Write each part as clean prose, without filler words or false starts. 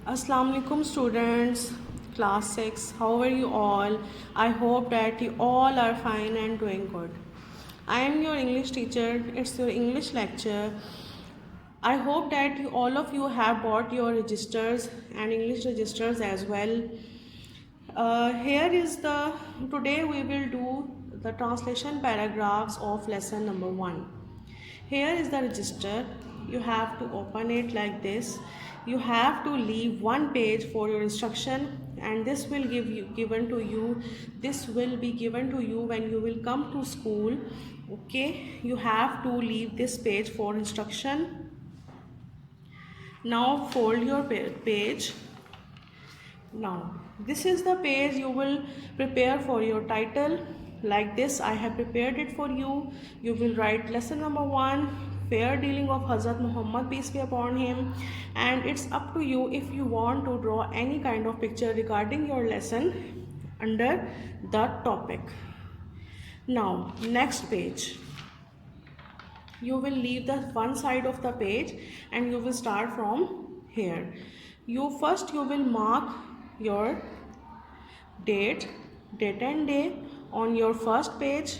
Assalamu alaikum students, class 6. How are you all? I hope that you all are fine and doing good. I am your English teacher. It's your English lecture. I hope that all of you have bought your registers and English registers as well. Here is today we will do the translation paragraphs of lesson number 1. Here is the register. You have to open it like this. You have to leave one page for your instruction, and this will given to you. This will be given to you when you will come to school. Okay, you have to leave this page for instruction. Now fold your page. Now this is the page you will prepare for your title. Like this I have prepared it for you. You will write lesson number 1, fair dealing of Hazrat Muhammad, peace be upon him, and it's up to you if you want to draw any kind of picture regarding your lesson under the topic. Now next page, you will leave the one side of the page and you will start from here. You will mark your date and day on your first page.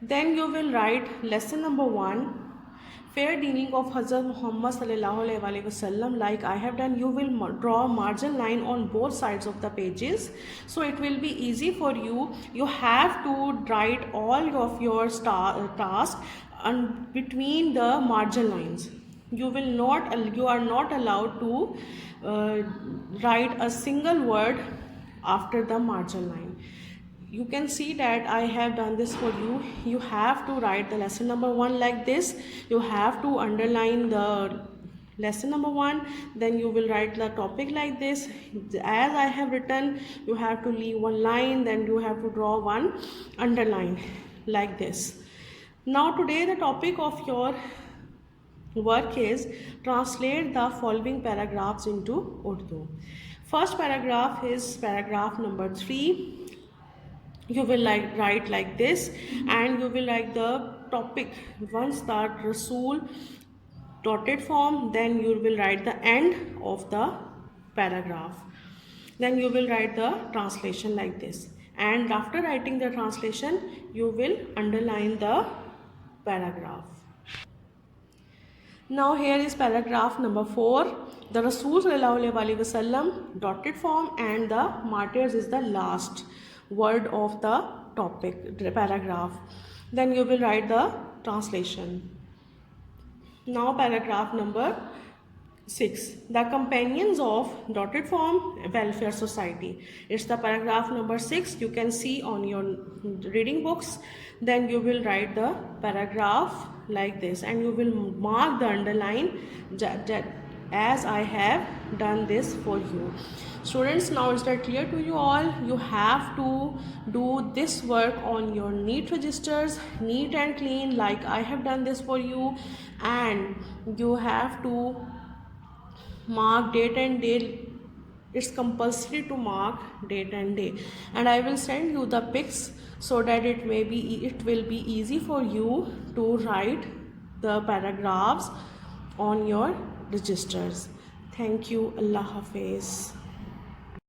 Then you will write lesson number 1, fair dealing of Hazrat Muhammad sallallahu alaihi wasallam. Like I have done, you will draw a margin line on both sides of the pages, so it will be easy for you. You have to write all of your task between the margin lines. You are not allowed to write a single word after the margin line. You can see that I have done this for you. You have to write the lesson number 1 like this. You have to underline the lesson number 1, then you will write the topic like this. As I have written, you have to leave one line, then you have to draw one underline like this. Now today the topic of your work is translate the following paragraphs into Urdu. First paragraph is paragraph number 3. You will write like this, and you will write the topic. Once the Rasul dotted form, then you will write the end of the paragraph. Then you will write the translation like this, and after writing the translation you will underline the paragraph. Now here is paragraph number 4. The Rasul sallallahu alaihi wasallam dotted form, and the martyrs is the last word of the topic paragraph. Then you will write the translation. Now paragraph number 6, the companions of dotted form welfare society. It's the paragraph number 6. You can see on your reading books. Then you will write the paragraph like this, and you will mark the underline as I have done this for you. Students, now is that clear to you all? You have to do this work on your neat registers, neat and clean, like I have done this for you, and you have to mark date and day. It's compulsory to mark date and day, and I will send you the pics so that it will be easy for you to write the paragraphs on your registers. Thank you. Allah Hafiz.